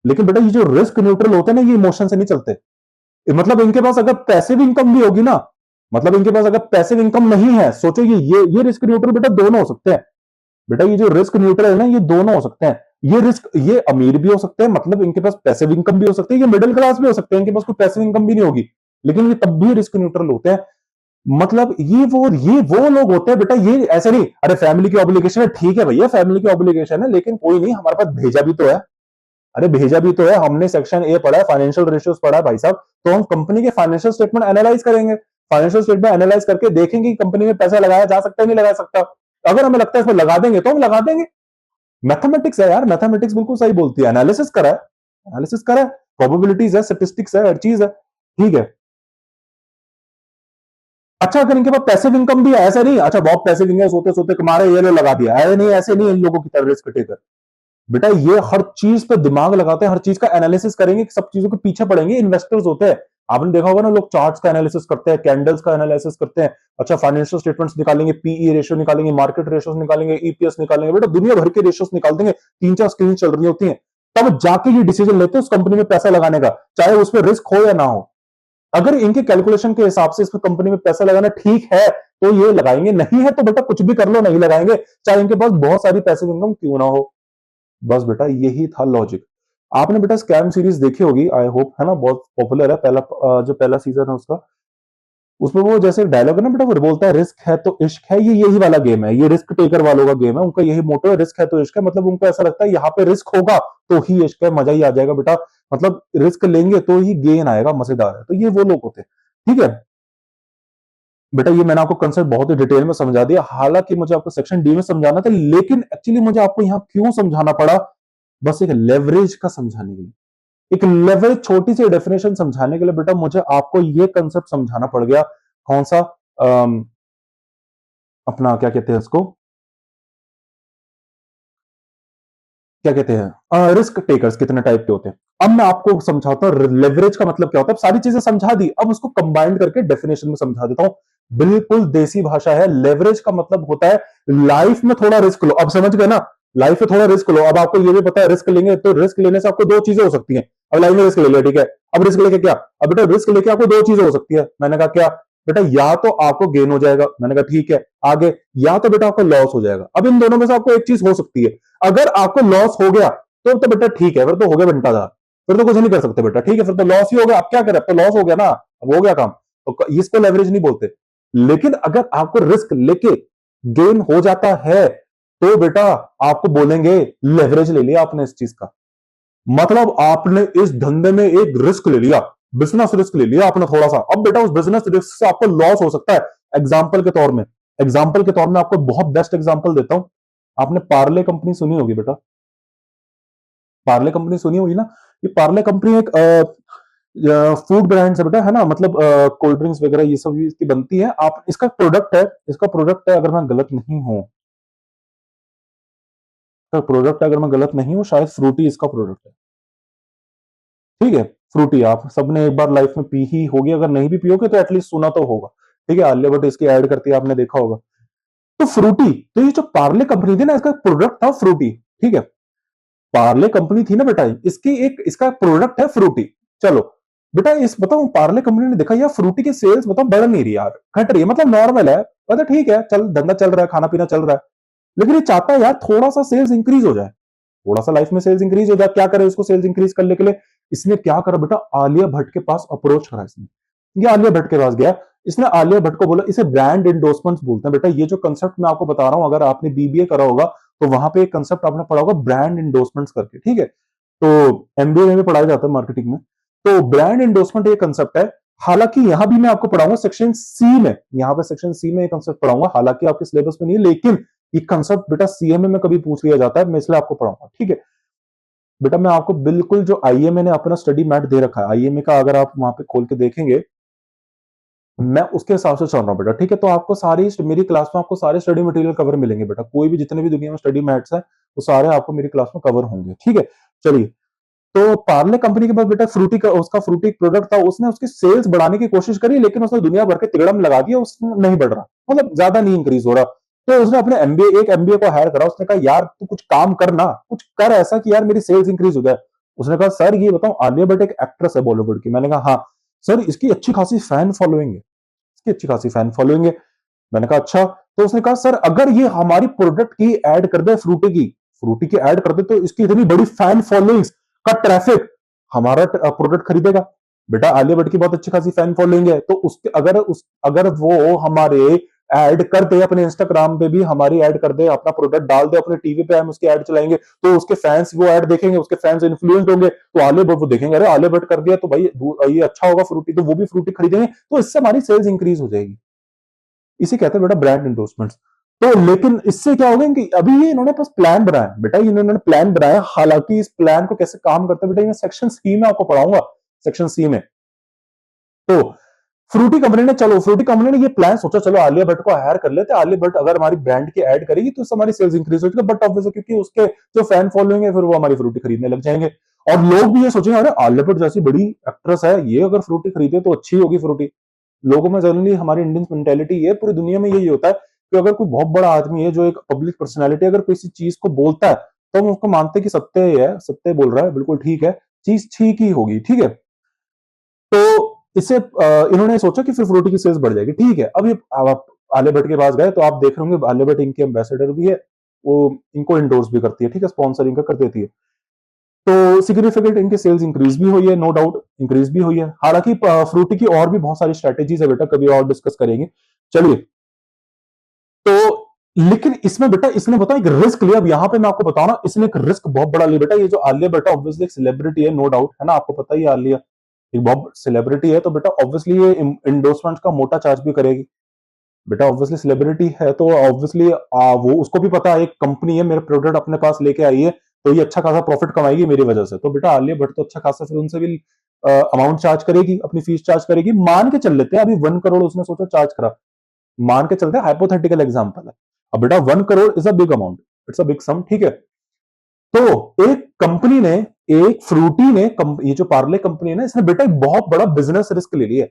लेकिन बेटा ये जो रिस्क न्यूट्रल होते हैं ना, ये इमोशन से नहीं चलते। मतलब इनके पास अगर पैसिव इनकम भी होगी ना, मतलब इनके पास अगर पैसिव इनकम नहीं है, सोचो ये रिस्क न्यूट्रल बेटा दोनों हो सकते हैं। बेटा ये जो रिस्क न्यूट्रल है ना, ये दोनों हो सकते हैं। ये रिस्क, ये अमीर भी हो सकते हैं, मतलब इनके पास पैसिव इनकम भी हो सकती है, ये मिडिल क्लास भी हो सकते हैं, इनके पास कोई पैसिव इनकम भी नहीं होगी, लेकिन ये तब भी रिस्क न्यूट्रल होते हैं। मतलब ये वो लोग होते हैं बेटा, ये ऐसे नहीं, अरे फैमिली की ऑब्लिगेशन है, ठीक है भैया फैमिली की ऑब्लिगेशन है, लेकिन कोई नहीं, हमारे पास भेजा भी तो है। अरे भेजा भी तो है, हमने सेक्शन ए पढ़ा है, फाइनेंशियल रेशियोज पढ़ा है भाई साहब, तो हम कंपनी के फाइनेंशियल स्टेटमेंट एनालाइज करेंगे, फाइनेंशियल स्टेटमेंट एनालाइज करके देखेंगे कि कंपनी में पैसा लगाया जा सकता है नहीं लगा सकता। अगर हमें लगता है इसमें लगा देंगे तो हम लगा देंगे। मैथमेटिक्स है यार, मैथमेटिक्स बिल्कुल सही बोलती है, एनालिसिस करा है, एनालिसिस करा है, प्रोबेबिलिटीज है, स्टैटिस्टिक्स है, हर चीज है, ठीक है। अच्छा अगर इनके पास पैसिव इनकम भी है, ऐसा नहीं अच्छा बहुत पैसिव इनकम सोते सोते कमा रहे ये लोग लगा दिया, ऐसे नहीं, ऐसे नहीं इन लोगों की तरह रिस्क टेकर। बेटा ये हर चीज पे दिमाग लगाते हैं, हर चीज का एनालिसिस करेंगे, सब चीजों के पीछे पड़ेंगे, इन्वेस्टर्स होते हैं। आपने देखा होगा ना, लोग चार्ट्स का एनालिसिस करते हैं, कैंडल्स का एनालिसिस करते हैं, अच्छा फाइनेंशियल स्टेटमेंट्स निकालेंगे, पीई रेशियो निकालेंगे, मार्केट रेशियोस निकालेंगे, ईपीएस निकालेंगे, बेटा दुनिया भर के रेशियोस निकाल देंगे, 3-4 स्क्रीन चल रही होती है, तब जाके ये डिसीजन लेते हैं उस कंपनी में पैसा लगाने का, चाहे उसमें रिस्क हो या ना हो। अगर इनके कैलकुलेशन के हिसाब से इसमें कंपनी में पैसा लगाना ठीक है तो ये लगाएंगे, नहीं है तो बेटा कुछ भी कर लो, नहीं लगाएंगे, चाहे इनके पास बहुत सारी पैसिव इनकम क्यों ना हो। बस बेटा यही था लॉजिक। आपने बेटा स्कैम सीरीज देखी होगी आई होप, है ना, बहुत पॉपुलर है, पहला जो पहला सीजन है उसका, उसमें वो जैसे डायलॉग है ना बेटा, वो बोलता है रिस्क है तो इश्क है, ये यही वाला गेम है, ये रिस्क टेकर वालों का गेम है, उनका यही मोटो है, रिस्क है तो इश्क है, मतलब उनको ऐसा लगता है यहाँ पे रिस्क होगा तो ही इश्क है, मजा ही आ जाएगा बेटा, मतलब रिस्क लेंगे तो ही गेन आएगा, मजेदार है, तो ये वो लोग होते हैं, ठीक है। बेटा ये मैंने आपको कंसेप्ट बहुत ही डिटेल में समझा दिया, हालांकि मुझे आपको सेक्शन डी में समझाना था, लेकिन एक्चुअली मुझे आपको यहाँ क्यों समझाना पड़ा, बस एक लेवरेज का समझाने के लिए, एक लेवरेज छोटी सी डेफिनेशन समझाने के लिए बेटा मुझे आपको ये कंसेप्ट समझाना पड़ गया। कौन सा? अपना क्या कहते हैं इसको, क्या कहते हैं, रिस्क टेकर्स कितने टाइप के होते हैं। अब मैं आपको समझाता हूं लेवरेज का मतलब क्या होता है, सारी चीजें समझा दी, अब उसको कंबाइन करके डेफिनेशन में समझा देता हूं, बिल्कुल देसी भाषा है। लेवरेज का मतलब होता है लाइफ में थोड़ा रिस्क लो, अब समझ गए ना, लाइफ में थोड़ा रिस्क लो। अब आपको ये भी पता है रिस्क लेंगे तो रिस्क लेने से आपको दो चीजें हो सकती हैं। अब लाइफ में रिस्क ले लिया, ठीक है, अब रिस्क लेके क्या, अब बेटा रिस्क लेके आपको दो चीजें हो सकती है, मैंने कहा क्या बेटा, या तो आपको गेन हो जाएगा, मैंने कहा ठीक है आगे, या तो बेटा आपको लॉस हो जाएगा। अब इन दोनों में से आपको एक चीज हो सकती है, अगर आपको लॉस हो गया तो बेटा ठीक है, फिर तो हो गया बंटाधार, फिर तो कुछ नहीं कर सकते बेटा, ठीक है, फिर तो लॉस ही हो गया, आप क्या करें, अब तो लॉस हो गया ना, अब हो गया काम, तो इसको लेवरेज नहीं बोलते। लेकिन अगर आपको रिस्क लेके गेन हो जाता है तो बेटा आपको बोलेंगे लेवरेज ले लिया आपने इस चीज का, मतलब आपने इस धंधे में एक रिस्क ले लिया, बिजनेस रिस्क ले लिया आपने थोड़ा सा, अब बेटा उस बिजनेस रिस्क से आपको लॉस हो सकता है। एग्जाम्पल के तौर में, एग्जाम्पल के तौर में आपको बहुत बेस्ट एग्जाम्पल देता हूं, आपने पार्ले कंपनी सुनी होगी बेटा, पार्ले कंपनी सुनी होगी ना, ये पार्ले कंपनी एक फूड ब्रांड है बेटा, है ना, मतलब कोल्ड ड्रिंक्स वगैरह ये सब इसकी बनती है, आप इसका प्रोडक्ट है, इसका प्रोडक्ट है अगर मैं गलत नहीं हूं, इसका प्रोडक्ट अगर मैं गलत नहीं हूं शायद फ्रूटी इसका प्रोडक्ट है, ठीक है। फ्रूटी आप सबने एक बार लाइफ में पी ही होगी, अगर नहीं भी पियोगे तो एटलीस्ट सुना तो होगा, ठीक है, आलिया भट्ट इसकी ऐड करती है, आपने देखा होगा। तो फ्रूटी, तो ये जो पार्ले कंपनी थी ना, इसका प्रोडक्ट था फ्रूटी, ठीक है, पार्ले कंपनी थी ना बेटा, इसकी एक इसका प्रोडक्ट है फ्रूटी। चलो बेटा इस बताओ पार्ले कंपनी ने देखा यार फ्रूटी की सेल्स बताओ बढ़ नहीं रही यार, घट रही है, मतलब नॉर्मल है, मतलब ठीक है, चल धंधा चल रहा है, खाना पीना चल रहा है, लेकिन ये चाहता है यार थोड़ा सा सेल्स इंक्रीज हो जाए, थोड़ा सा लाइफ में सेल्स इंक्रीज हो जाए, क्या करे उसको सेल्स इंक्रीज करने के लिए, इसने क्या करा बेटा, आलिया भट्ट के पास अप्रोच करा इसने, ये आलिया भट्ट के पास गया, इसने आलिया भट्ट को बोला, इसे ब्रांड इंडोर्समेंट्स बोलते हैं बेटा, ये जो कंसेप्ट मैं आपको बता रहा हूं, अगर आपने बीबीए करा होगा तो वहां पे एक कंसेप्ट आपने पढ़ा होगा ब्रांड इंडोर्समेंट्स करके, ठीक है, तो एमबीए में भी पढ़ाया जाता है मार्केटिंग में, तो ब्रांड इंडोर्समेंट ये कंसेप्ट है, हालांकि यहां भी मैं आपको पढ़ाऊंगा सेक्शन सी में, यहां पे सेक्शन सी में ये कंसेप्ट पढ़ाऊंगा, हालांकि आपके सिलेबस में नहीं है, लेकिन ये कंसेप्ट बेटा सीएमए में कभी पूछ लिया जाता है, मैं इसलिए आपको पढ़ाऊंगा, ठीक है। बेटा मैं आपको बिल्कुल जो आईएमए ने अपना स्टडी मैट दे रखा है, आईएमए का अगर आप वहां पे खोल के देखेंगे, मैं उसके हिसाब से चल रहा हूँ बेटा, ठीक है। तो आपको सारी मेरी क्लास में आपको सारे स्टडी मटेरियल कवर मिलेंगे बेटा, कोई भी जितने भी दुनिया में स्टडी मैट्स है वो सारे आपको मेरी क्लास में कवर होंगे, ठीक है। चलिए, तो पार्ले कंपनी के पास बेटा फ्रूटी का उसका फ्रूटी प्रोडक्ट था, उसने उसकी सेल्स बढ़ाने की कोशिश करी, लेकिन उसने दुनिया भर के तिगड़म लगा दिया, उसमें नहीं बढ़ रहा, मतलब ज्यादा नहीं इंक्रीज हो रहा। तो उसने अपने एमबीए एक एमबीए को हायर करा, उसने कहा यार तू कुछ काम करना, कुछ कर ऐसा कि यार मेरी सेल्स इंक्रीज हो जाए। उसने कहा सर ये बताओ, आलिया भट्ट एक एक्ट्रेस है बॉलीवुड की। मैंने कहा हाँ सर, इसकी अच्छी खासी फैन फॉलोइंग है, इसकी अच्छी खासी फैन फॉलोइंग है। मैंने कहा अच्छा। तो उसने कहा सर अगर ये हमारी प्रोडक्ट की ऐड कर दे, फ्रूटी की ऐड कर दे, तो इसकी इतनी बड़ी फैन फॉलोइंग्स का ट्रैफिक हमारा प्रोडक्ट खरीदेगा। बेटा आलिया भट्ट की बहुत अच्छी खासी फैन फॉलोइंग है, तो उसके अगर वो हमारे ऐड कर दे, अपने इंस्टाग्राम पे भी हमारी ऐड कर दे, अपना प्रोडक्ट डाल दे, अपने टीवी पे हम उसकी ऐड चलाएंगे, तो उसके फैंस वो ऐड देखेंगे, उसके फैंस इन्फ्लुएंस होंगे, तो आलिया भट्ट वो देखेंगे, अरे आलिया भट्ट कर दिया तो भाई ये अच्छा होगा फ्रूटी, तो वो भी फ्रूटी खरीदेंगे, तो इससे हमारी सेल्स इंक्रीज हो जाएगी। इसे कहते हैं बेटा ब्रांड इंडोर्समेंट्स। तो लेकिन इससे क्या होगा कि अभी ये इन्होंने बस प्लान बनाया बेटा, इन्होंने प्लान बनाया, हालांकि इस प्लान को कैसे काम करता है बेटा मैं सेक्शन सी में आपको पढ़ाऊंगा, सेक्शन सी में। तो फ्रूटी कंपनी ने ये प्लान सोचा, चलो आलिया भट्ट को हायर कर लेते, आलिया भट्ट अगर हमारी ब्रांड की ऐड करेगी तो हमारी सेल्स इंक्रीज हो जाएगी, बट ऑब्वियसली क्योंकि उसके जो फैन फॉलोइंग है फिर वो हमारी फ्रूटी खरीदने लग जाएंगे, और लोग भी ये सोचेंगे अरे आलिया भट्ट जैसी बड़ी एक्ट्रेस है, ये अगर फ्रूटी खरीदे तो अच्छी होगी फ्रूटी। लोगों में जनरली हमारी इंडियन मेंटेलिटी ये पूरी दुनिया में यही होता है कि अगर कोई बहुत बड़ा आदमी है जो एक पब्लिक पर्सनैलिटी अगर किसी चीज को बोलता है, तो हम उसको मानते हैं कि सत्य है, सत्य बोल रहा है, बिल्कुल ठीक है, चीज ठीक ही होगी, ठीक है। तो इससे इन्होंने सोचा कि फिर फ्रूटी की सेल्स बढ़ जाएगी, ठीक है। अब ये आप आलिया भट्ट के पास गए तो आप देख रहे होंगे आलिया भट्ट इनके एम्बेसडर भी है, वो इनको इंडोर्स भी करती है, ठीक है, स्पॉन्सर इनका कर देती है। तो सिग्निफिकेंट इनकी सेल्स इंक्रीज भी हुई है, नो डाउट इंक्रीज भी हुई है। हालांकि फ्रूटी की और भी बहुत सारी स्ट्रेटेजीज है बेटा, कभी और डिस्कस करेंगे। चलिए, तो लेकिन इसमें बेटा इसने बताया एक रिस्क लिया, अब यहां पे मैं आपको बताऊं ना, इसने एक रिस्क बहुत बड़ा लिया बेटा। ये जो आलिया बेटा ऑब्वियसली एक सेलिब्रिटी है, नो डाउट, है ना, आपको पता ही है आलिया एक बहुत सेलिब्रिटी है, तो बेटा ऑब्वियसली ये इंडोर्समेंट का मोटा चार्ज भी करेगी। बेटा ऑब्वियसली सेलिब्रिटी है तो ऑब्वियसली वो उसको भी पता है एक कंपनी है मेरे प्रोडक्ट अपने पास लेके आई है, तो ये अच्छा खासा प्रॉफिट कमाएगी मेरी वजह से, तो बेटा आलिया भट्ट तो अच्छा खासा फिर उनसे भी अमाउंट चार्ज करेगी, अपनी फीस चार्ज करेगी। मान के चल लेते हैं अभी 1 करोड़ उसने सोचा चार्ज करा, मान के चलते हैं, हाइपोथेटिकल एग्जांपल है। अब बेटा 1 crore is a big amount, it's a big sum, ठीक है। तो एक कंपनी ने, एक फ्रूटी ने, ये जो पार्ले कंपनी है ना, इसने बेटा एक बहुत बड़ा बिजनेस रिस्क ले लिया।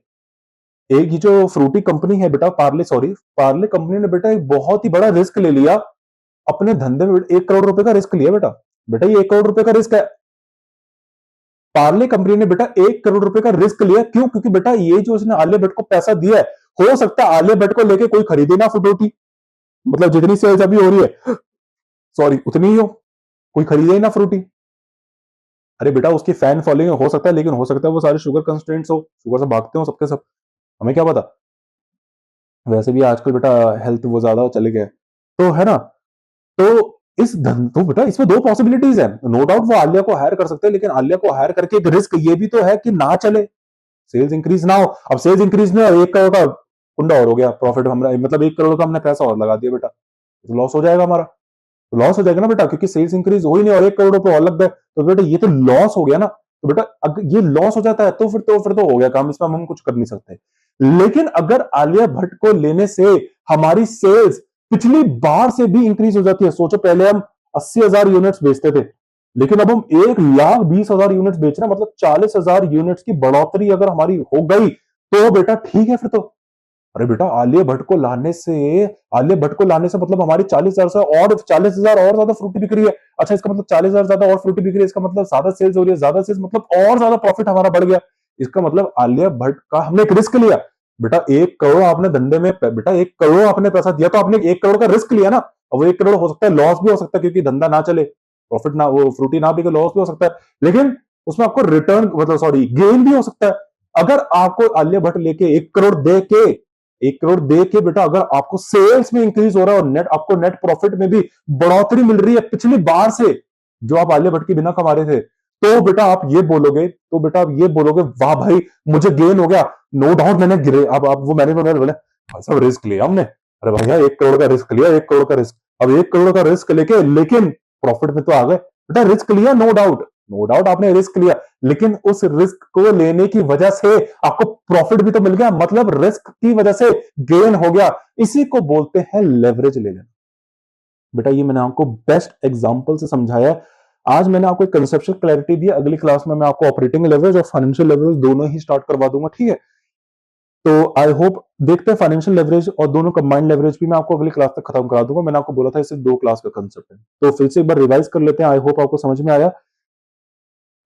एक ये जो फ्रूटी कंपनी है बेटा, पार्ले कंपनी ने बेटा एक बहुत ही बड़ा रिस्क ले लिया अपने धंधे में। 1 करोड़ रुपए का रिस्क लिया बेटा, बेटा ये 1 करोड़ रुपए का रिस्क है। पार्ले कंपनी ने बेटा 1 करोड़ रुपए का रिस्क लिया, क्यों? क्योंकि बेटा ये जो उसने आलिया भट्ट को पैसा दिया है, हो सकता है आलिया भट्ट को लेके कोई खरीदे ना फ्रूटी, मतलब जितनी सेल्स अभी हो रही है, सॉरी, उतनी ही हो, कोई खरीदे ही ना फ्रूटी। अरे बेटा उसकी फैन फॉलोइंग हो सकता है, लेकिन हो सकता है वो सारे शुगर कंस्टेंट्स हो, शुगर से भागते हो सबके सब, हमें क्या पता। वैसे भी आजकल बेटा हेल्थ वो ज्यादा चले गए, तो है ना। तो इस धन तो बेटा इसमें दो पॉसिबिलिटीज है, नो डाउट वो आलिया को हायर कर सकते हैं, लेकिन आलिया को हायर करके एक रिस्क ये भी तो है कि ना चले, सेल्स इंक्रीज ना हो। अब सेल्स इंक्रीज में 1 करोड़ का कुंडा और हो गया प्रॉफिट हमारा, मतलब 1 करोड़ का हमने पैसा और लगा दिया बेटा, तो लॉस हो जाएगा हमारा, तो लॉस हो जाएगा ना बेटा, क्योंकि सेल्स इंक्रीज हो ही नहीं और 1 करोड़ रुपए और लग गए, तो बेटा ये तो लॉस हो गया ना। तो बेटा अगर ये लॉस हो जाता है तो फिर तो हो गया काम, इसमें हम कुछ कर नहीं सकते। लेकिन अगर आलिया भट्ट को लेने से हमारी सेल्स पिछली बार से भी इंक्रीज हो जाती है, सोचो पहले हम 80,000 यूनिट्स बेचते थे, लेकिन अब हम 1,20,000 यूनिट्स बेच रहे हैं, मतलब 40,000 यूनिट्स की बढ़ोतरी अगर हमारी हो गई, तो बेटा ठीक है फिर तो। अरे बेटा आलिया भट्ट को लाने से मतलब हमारी 40,000 से और 40,000 और ज्यादा फ्रूटी बिक रही है। अच्छा इसका मतलब 40,000 ज्यादा और फ्रूटी बिक रही है, इसका मतलब ज्यादा सेल्स हो रही है, ज्यादा सेल्स मतलब और ज्यादा प्रॉफिट हमारा बढ़ गया। इसका मतलब आलिया भट्ट का हमने एक रिस्क लिया बेटा। 1 करोड़ आपने धंधे में, बेटा 1 करोड़ आपने पैसा दिया, तो आपने 1 करोड़ का रिस्क लिया ना। अब वो 1 करोड़ हो सकता है लॉस भी हो सकता है, क्योंकि धंधा ना चले, प्रॉफिट ना, वो फ्रूटी ना बिके, लॉस भी हो सकता है, लेकिन उसमें आपको रिटर्न मतलब सॉरी गेन भी हो सकता है। अगर आपको आलिया भट्ट लेके 1 करोड़ दे के, 1 करोड़ दे के बेटा अगर आपको सेल्स में इंक्रीज हो रहा है और नेट आपको नेट प्रॉफिट में भी बढ़ोतरी मिल रही है पिछली बार से, जो आप आलिया भट्ट के बिना कमा रहे थे, तो बेटा आप ये बोलोगे, वाह भाई मुझे गेन हो गया, नो डाउट मैंने गिरे, अब वो मैंने बोले भाई साहब रिस्क लिया हमने, अरे भैया 1 करोड़ का रिस्क लिया, 1 करोड़ का रिस्क, अब 1 करोड़ का रिस्क लेके लेकिन प्रॉफिट में तो आ गए। बेटा रिस्क लिया, नो डाउट, नो डाउट आपने रिस्क लिया, लेकिन उस रिस्क को लेने की वजह से आपको प्रॉफिट भी तो मिल गया, मतलब रिस्क की वजह से गेन हो गया। इसी को बोलते हैं लेवरेज ले लेना। बेटा ये मैंने आपको बेस्ट एग्जांपल से समझाया है। आज मैंने आपको एक कंसेप्चुअल क्लैरिटी दी, अगली क्लास में मैं आपको ऑपरेटिंग लेवरेज और फाइनेंशियल लेवरेज दोनों ही स्टार्ट करवा दूंगा, ठीक है। तो आई होप देखते हैं फाइनेंशियल लेवरेज और दोनों कंबाइंड लेवरेज भी मैं आपको अगली क्लास तक खत्म करा दूंगा। मैंने आपको बोला था इसे 2 क्लास का कंसेप्ट है, तो फिर से एक बार रिवाइज कर लेते हैं, आई होप आपको समझ में आया।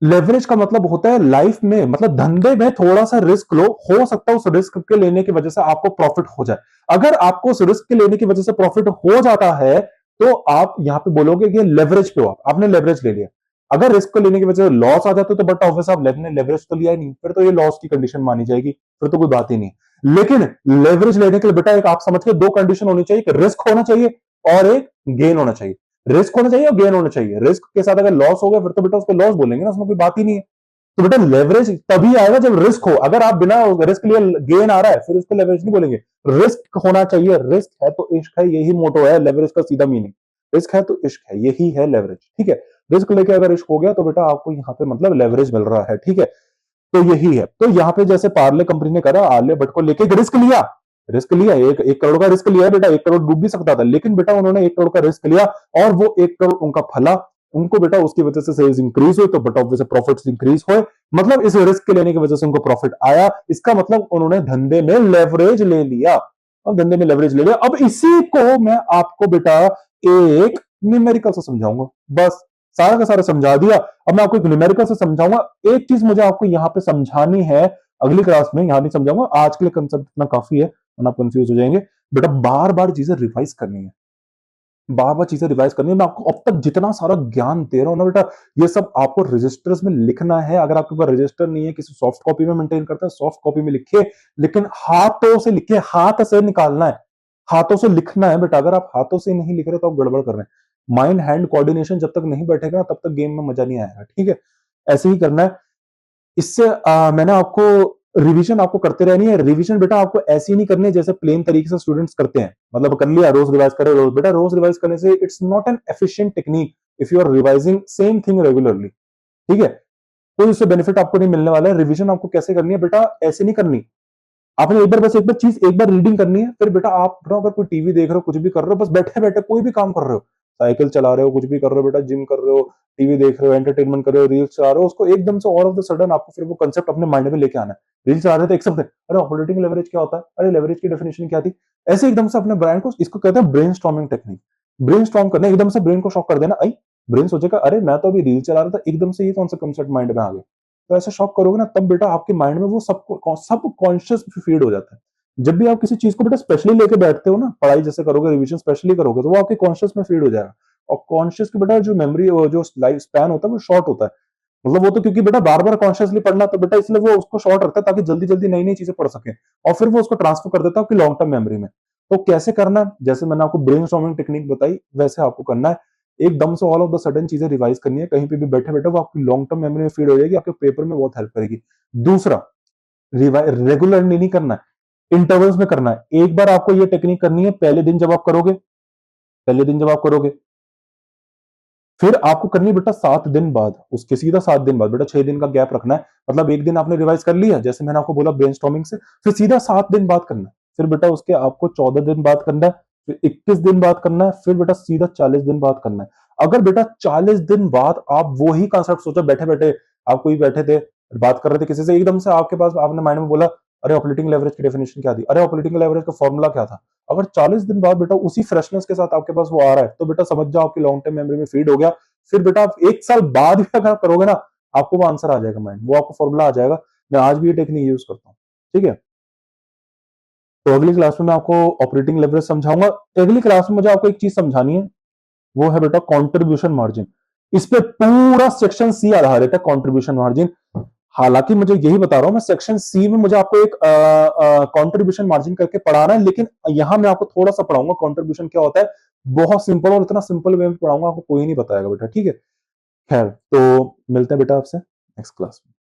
लेवरेज का मतलब होता है लाइफ में, मतलब धंधे में थोड़ा सा रिस्क लो, हो सकता है उस रिस्क के लेने की वजह से आपको प्रॉफिट हो जाए। अगर आपको उस रिस्क के लेने की वजह से प्रॉफिट हो जाता है तो आप यहां पे बोलोगे कि लेवरेज पे हो, आपने लेवरेज ले लिया। अगर रिस्क को लेने की वजह से लॉस आ जाता है तो बट ऑब्वियस आप लेवरेज तो लिया ही नहीं, फिर तो ये लॉस की कंडीशन मानी जाएगी, फिर तो कोई बात ही नहीं। लेकिन लेवरेज लेने के लिए बेटा एक आप समझ के 2 कंडीशन होनी चाहिए, एक रिस्क होना चाहिए और एक गेन होना चाहिए। रिस्क होना चाहिए और गेन होना चाहिए। रिस्क के साथ अगर लॉस हो गया फिर तो बेटा उसको लॉस बोलेंगे ना, उसमें कोई बात ही नहीं है। तो बेटा लेवरेज तभी आएगा जब रिस्क हो, अगर आप बिना रिस्क लिए गेन आ रहा है फिर उसको लेवरेज नहीं बोलेंगे। रिस्क होना चाहिए, रिस्क है तो इश्क है, यही मोटो है लेवरेज का सीधा मीनिंग। रिस्क है तो इश्क है, यही है लेवरेज, ठीक है। रिस्क लेके अगर इश्क हो गया तो बेटा आपको यहाँ पे मतलब लेवरेज मिल रहा है, ठीक है। तो यही है, तो यहाँ पे जैसे पार्ले कंपनी ने करा, आलिया भट्ट को लेके रिस्क लिया, रिस्क लिया, एक करोड़ का रिस्क लिया बेटा, 1 करोड़ डूब भी सकता था, लेकिन बेटा उन्होंने 1 करोड़ का रिस्क लिया और वो 1 करोड़ उनका फला, उनको बेटा उसकी वजह से सेल्स इंक्रीज हुई, तो बेटा ऑब्वियसली प्रॉफिट्स इंक्रीज हुए, मतलब इस रिस्क के लेने की वजह से उनको प्रॉफिट आया। इसका मतलब उन्होंने धंधे में लेवरेज ले लिया, अब धंधे में लेवरेज ले लिया। अब इसी को मैं आपको बेटा एक न्यूमेरिकल से समझाऊंगा, बस सारा का सारा समझा दिया। अब मैं आपको एक न्यूमेरिकल से समझाऊंगा, एक चीज मुझे आपको यहाँ पे समझानी है, अगली क्लास में यहाँ नहीं समझाऊंगा, आज के लिए कंसेप्ट इतना काफी है वरना आप कंफ्यूज हो जाएंगे। बेटा बार बार चीजें रिवाइज करनी है, बार बार चीजें रिवाइज करनी है। मैं आपको अब तक जितना सारा ज्ञान दे रहा हूं ना बेटा, ये सब आपको रजिस्टर्स में लिखना है। अगर आपके पास रजिस्टर नहीं है, किसी सॉफ्ट कॉपी में मेंटेन करते हैं, सॉफ्ट कॉपी में लिखिए, लेकिन हाथों से लिखिए, हाथ से निकालना है, हाथों से लिखना है बेटा। अगर आप हाथों से नहीं लिख रहे तो आप गड़बड़ कर रहे हैं। माइंड हैंड कोऑर्डिनेशन जब तक नहीं बैठेगा तब तक गेम में मजा नहीं आएगा, ठीक है। ऐसे ही करना है। इससे मैंने आपको रिवीजन आपको करते रहनी है। रिवीजन बेटा आपको ऐसी नहीं करनी है जैसे प्लेन तरीके से स्टूडेंट्स करते हैं, मतलब कर लिया रोज रिवाइज करे रोज, बेटा रोज रिवाइज करने से it's not an efficient technique if you are revising same thing regularly, ठीक है। कोई उससे बेनिफिट आपको नहीं मिलने वाला है। रिवीजन आपको कैसे करनी है बेटा, ऐसे नहीं करनी। आपने एक बार बस एक बार चीज एक बार रीडिंग करनी है, फिर बेटा आप बेटा अगर कोई टीवी देख रहे हो, कुछ भी कर रहे हो, बस बैठे बैठे कोई भी काम कर रहे हो, साइकिल चला रहे हो, कुछ भी कर रहे हो बेटा, जिम कर रहे हो, टीवी देख रहे हो, एंटरटेनमेंट कर रहे हो, रील्स चला रहे हो, उसको एकदम से ऑल ऑफ द सडन आपको फिर वो कंसेप्ट अपने माइंड में लेके आना है। रील्स चला रहे थे एक सबसे, अरे ऑपरेटिंग लेवरेज क्या होता है, अरे लेवरेज की डेफिनेशन क्या थी, ऐसे एकदम से अपने ब्रेन को, इसको कहते हैं brain storming technique. Brain storm करना, एकदम से ब्रेन को शॉक कर देना, आई ब्रेन सोचेगा अरे मैं तो अभी रील चला रहा था, एकदम से ये कौन सा कंसेप्ट माइंड में आ गया। तो ऐसे शॉक करोगे ना तब बेटा आपके माइंड में वो सब कॉन्शियस फीड हो जाता है। जब भी आप किसी चीज को बेटा स्पेशली लेके बैठते हो ना, पढ़ाई जैसे करोगे, रिवीजन स्पेशली करोगे, तो वो आपके कॉन्शियस में फीड हो जाएगा। और कॉन्शियस की बेटा जो मेमोरी, जो लाइफ स्पैन होता है वो शॉर्ट होता है, मतलब वो तो क्योंकि बेटा बार बार कॉन्शियसली पढ़ना, तो बेटा इसलिए वो उसको शॉर्ट रखता है ताकि जल्दी जल्दी नई नई चीजें पढ़ सके, और फिर वो उसको ट्रांसफर कर देता है आपकी लॉन्ग टर्म मेमोरी में। तो कैसे करना है, जैसे मैंने आपको ब्रेन स्टॉर्मिंग टेक्निक बताई वैसे आपको करना है। एकदम से ऑल ऑफ द सडन चीजें रिवाइज करनी है, कहीं पे भी बैठे बैठे वो आपकी लॉन्ग टर्म मेमोरी में फीड हो जाएगी, आपके पेपर में बहुत हेल्प करेगी। दूसरा, रेगुलर नहीं करना है, इंटरवल्स में करना है। एक बार आपको ये टेक्निक करनी है पहले दिन जब आप करोगे, पहले दिन जब आप करोगे, फिर आपको करनी है बेटा 7 दिन बाद, उसके सीधा 7 दिन बाद, बेटा 6 दिन का गैप रखना है। मतलब एक दिन आपने रिवाइज कर लिया जैसे मैंने आपको बोला ब्रेनस्टॉर्मिंग से, फिर सीधा 7 दिन बाद करना है, फिर बेटा उसके आपको 14 दिन बाद करना है, फिर 21 दिन बाद करना है, फिर बेटा सीधा 40 दिन बाद करना है। अगर बेटा 40 दिन बाद आप वो ही कॉन्सेप्ट सोचो, बैठे बैठे आप कोई बैठे थे, बात कर रहे थे किसी से, एकदम से आपके पास आपने माइंड में बोला अरे ऑपरेटिंग लेवरेज की डेफिनेशन क्या थी, अरे ऑपरेटिंग लेवरेज का फॉर्मूला क्या था, अगर 40 दिन बाद बेटा उसी फ्रेशनेस के साथ आपके पास वो आ रहा है, तो बेटा समझ जाओ आपकी लॉन्ग टर्म मेमोरी में फीड हो गया। फिर बेटा आप 1 साल बाद भी अगर आप करोगे ना, आपको वो आंसर आ जाएगा माइंड, वो आपको फॉर्मूला आ जाएगा। मैं आज भी ये टेक्निक यूज करता हूँ, ठीक है। तो अगली क्लास में मैं आपको ऑपरेटिंग लेवरेज समझाऊंगा। अगली क्लास में मुझे आपको एक चीज समझानी है, वो है बेटा कंट्रीब्यूशन मार्जिन। इस पे पूरा सेक्शन सी आधारित है, कंट्रीब्यूशन मार्जिन। हालांकि मुझे यही बता रहा हूं मैं, सेक्शन सी में मुझे आपको एक कंट्रीब्यूशन मार्जिन करके पढ़ाना है, लेकिन यहां मैं आपको थोड़ा सा पढ़ाऊंगा कंट्रीब्यूशन क्या होता है, बहुत सिंपल, और इतना सिंपल वे में पढ़ाऊंगा आपको कोई नहीं बताएगा बेटा, ठीक है। खैर तो मिलते हैं बेटा आपसे नेक्स्ट क्लास में।